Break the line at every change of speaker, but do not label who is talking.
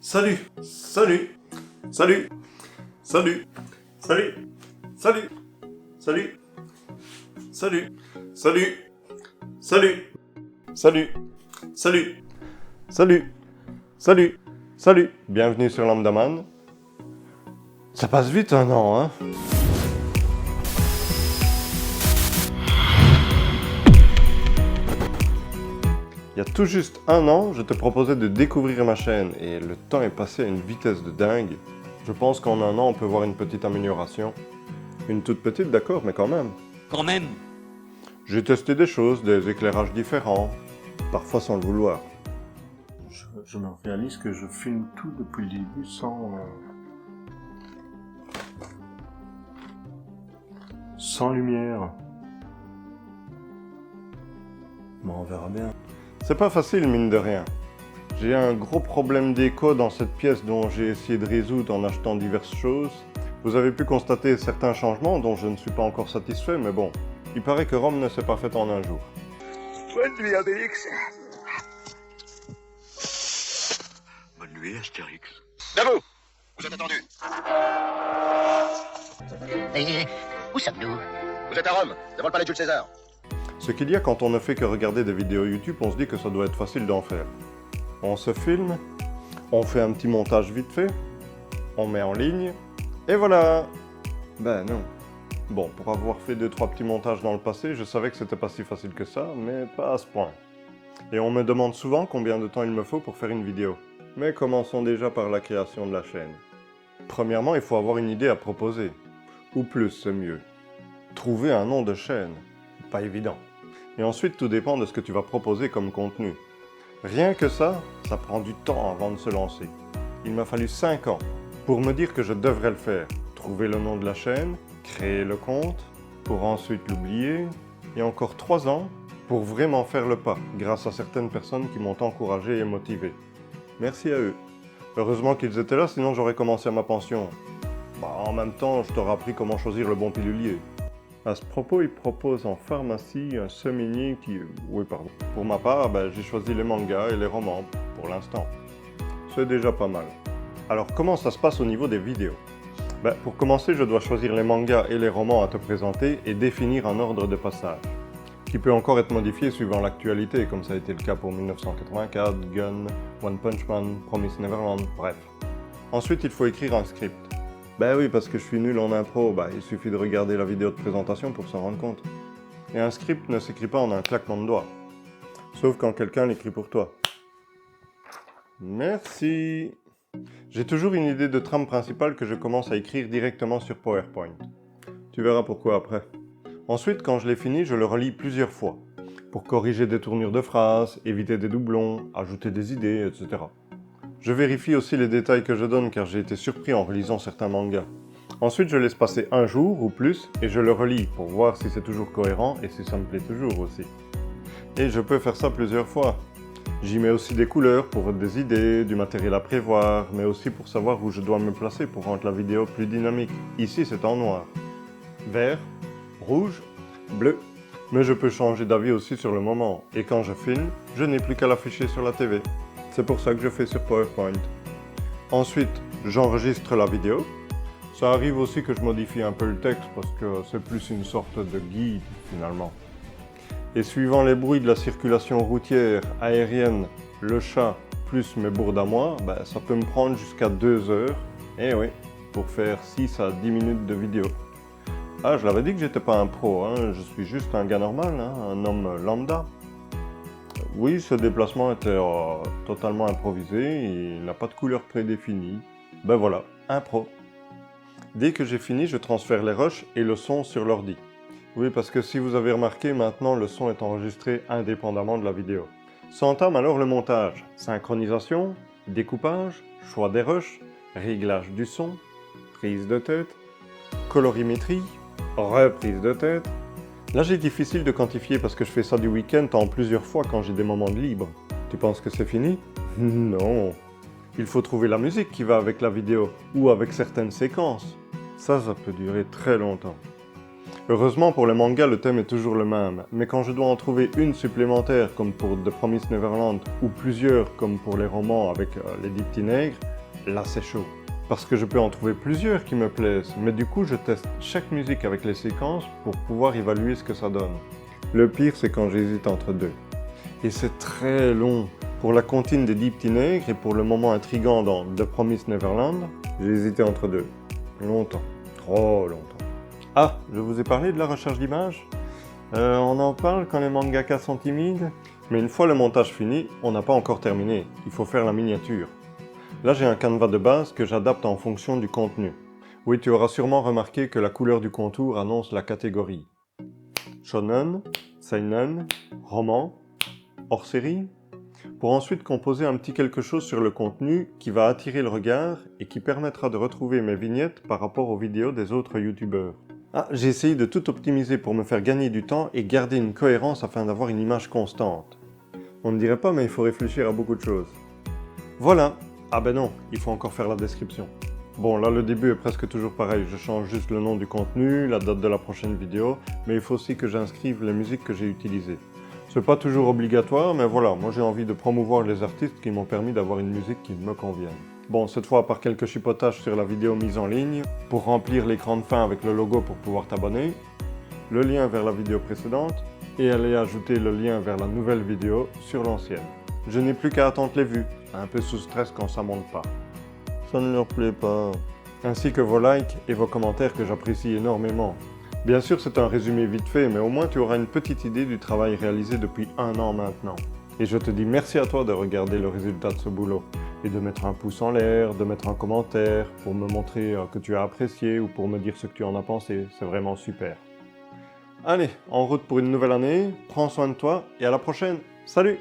Salut, salut, salut, salut, salut, salut, salut, salut, salut, salut, salut, salut, salut, salut, salut. Bienvenue sur Lambdaman. Ça passe vite un an, hein? Il y a tout juste un an, je te proposais de découvrir ma chaîne et le temps est passé à une vitesse de dingue. Je pense qu'en un an, on peut voir une petite amélioration. Une toute petite, d'accord, mais quand même.
Quand même.
J'ai testé des choses, des éclairages différents, parfois sans le vouloir.
Je me réalise que je filme tout depuis le début sans lumière. Bon, on verra bien.
C'est pas facile, mine de rien. J'ai un gros problème d'écho dans cette pièce dont j'ai essayé de résoudre en achetant diverses choses. Vous avez pu constater certains changements dont je ne suis pas encore satisfait, mais bon, il paraît que Rome ne s'est pas faite en un jour.
Bonne nuit, Obélix. Bonne nuit, Astérix. Debout. Vous êtes attendu.
Où sommes-nous?
Vous êtes à Rome, devant le palais de Jules César.
Ce qu'il y a quand on ne fait que regarder des vidéos YouTube, on se dit que ça doit être facile d'en faire. On se filme, on fait un petit montage vite fait, on met en ligne, et voilà! Ben non. Bon, pour avoir fait 2-3 petits montages dans le passé, je savais que c'était pas si facile que ça, mais pas à ce point. Et on me demande souvent combien de temps il me faut pour faire une vidéo. Mais commençons déjà par la création de la chaîne. Premièrement, il faut avoir une idée à proposer. Ou plus, c'est mieux. Trouver un nom de chaîne. Pas évident. Et ensuite, tout dépend de ce que tu vas proposer comme contenu. Rien que ça prend du temps avant de se lancer. Il m'a fallu 5 ans pour me dire que je devrais le faire. Trouver le nom de la chaîne, créer le compte, pour ensuite l'oublier, et encore 3 ans pour vraiment faire le pas, grâce à certaines personnes qui m'ont encouragé et motivé. Merci à eux. Heureusement qu'ils étaient là, sinon j'aurais commencé à ma pension. En même temps, je t'aurais appris comment choisir le bon pilulier. À ce propos, ils proposent en pharmacie un semi qui... Oui, pardon. Pour ma part, j'ai choisi les mangas et les romans, pour l'instant. C'est déjà pas mal. Alors, comment ça se passe au niveau des vidéos? Pour commencer, je dois choisir les mangas et les romans à te présenter et définir un ordre de passage, qui peut encore être modifié suivant l'actualité, comme ça a été le cas pour 1984, Gun, One Punch Man, Promise Neverland, bref. Ensuite, il faut écrire un script. Oui, parce que je suis nul en impro, il suffit de regarder la vidéo de présentation pour s'en rendre compte. Et un script ne s'écrit pas en un claquement de doigts. Sauf quand quelqu'un l'écrit pour toi. Merci. J'ai toujours une idée de trame principale que je commence à écrire directement sur PowerPoint. Tu verras pourquoi après. Ensuite, quand je l'ai fini, je le relis plusieurs fois. Pour corriger des tournures de phrases, éviter des doublons, ajouter des idées, etc. Je vérifie aussi les détails que je donne car j'ai été surpris en relisant certains mangas. Ensuite, je laisse passer un jour ou plus et je le relis pour voir si c'est toujours cohérent et si ça me plaît toujours aussi. Et je peux faire ça plusieurs fois. J'y mets aussi des couleurs pour des idées, du matériel à prévoir, mais aussi pour savoir où je dois me placer pour rendre la vidéo plus dynamique. Ici, c'est en noir. Vert, rouge, bleu. Mais je peux changer d'avis aussi sur le moment. Et quand je filme, je n'ai plus qu'à l'afficher sur la TV. C'est pour ça que je fais sur PowerPoint. Ensuite, j'enregistre la vidéo. Ça arrive aussi que je modifie un peu le texte parce que c'est plus une sorte de guide finalement. Et suivant les bruits de la circulation routière, aérienne, le chat, plus mes bourdes à moi, ça peut me prendre jusqu'à 2 heures. Eh oui, pour faire 6 à 10 minutes de vidéo. Ah, je l'avais dit que j'étais pas un pro, hein. Je suis juste un gars normal, un homme lambda. Oui, ce déplacement était totalement improvisé, il n'a pas de couleur prédéfinie. Voilà, un pro. Dès que j'ai fini, je transfère les rushs et le son sur l'ordi. Oui, parce que si vous avez remarqué, maintenant le son est enregistré indépendamment de la vidéo. S'entame alors le montage, synchronisation, découpage, choix des rushs, réglage du son, prise de tête, colorimétrie, reprise de tête. Là, c'est difficile de quantifier parce que je fais ça du week-end en plusieurs fois quand j'ai des moments de libre. Tu penses que c'est fini? Non. Il faut trouver la musique qui va avec la vidéo ou avec certaines séquences. Ça peut durer très longtemps. Heureusement pour les mangas, le thème est toujours le même, mais quand je dois en trouver une supplémentaire comme pour The Promise Neverland ou plusieurs comme pour les romans avec les 10 petits nègres, là c'est chaud. Parce que je peux en trouver plusieurs qui me plaisent, mais du coup je teste chaque musique avec les séquences pour pouvoir évaluer ce que ça donne. Le pire c'est quand j'hésite entre deux. Et c'est très long. Pour la comptine des 10 petits nègres et pour le moment intrigant dans The Promised Neverland, j'ai hésité entre deux. Longtemps. Trop longtemps. Ah, je vous ai parlé de la recherche d'images ? On en parle quand les mangakas sont timides, mais une fois le montage fini, on n'a pas encore terminé. Il faut faire la miniature. Là, j'ai un canevas de base que j'adapte en fonction du contenu. Oui, tu auras sûrement remarqué que la couleur du contour annonce la catégorie. Shonen, seinen, roman, hors-série, pour ensuite composer un petit quelque chose sur le contenu qui va attirer le regard et qui permettra de retrouver mes vignettes par rapport aux vidéos des autres youtubeurs. Ah, j'ai essayé de tout optimiser pour me faire gagner du temps et garder une cohérence afin d'avoir une image constante. On ne dirait pas, mais il faut réfléchir à beaucoup de choses. Voilà. Ah ben non, il faut encore faire la description. Bon, là le début est presque toujours pareil, je change juste le nom du contenu, la date de la prochaine vidéo, mais il faut aussi que j'inscrive les musiques que j'ai utilisées. C'est pas toujours obligatoire, mais voilà, moi j'ai envie de promouvoir les artistes qui m'ont permis d'avoir une musique qui me convienne. Bon, cette fois, à part quelques chipotages sur la vidéo mise en ligne, pour remplir l'écran de fin avec le logo pour pouvoir t'abonner, le lien vers la vidéo précédente, et aller ajouter le lien vers la nouvelle vidéo sur l'ancienne. Je n'ai plus qu'à attendre les vues, un peu sous stress quand ça monte pas. Ça ne leur plaît pas. Ainsi que vos likes et vos commentaires que j'apprécie énormément. Bien sûr, c'est un résumé vite fait, mais au moins tu auras une petite idée du travail réalisé depuis 1 an maintenant. Et je te dis merci à toi de regarder le résultat de ce boulot. Et de mettre un pouce en l'air, de mettre un commentaire, pour me montrer que tu as apprécié ou pour me dire ce que tu en as pensé. C'est vraiment super. Allez, en route pour une nouvelle année, prends soin de toi et à la prochaine. Salut!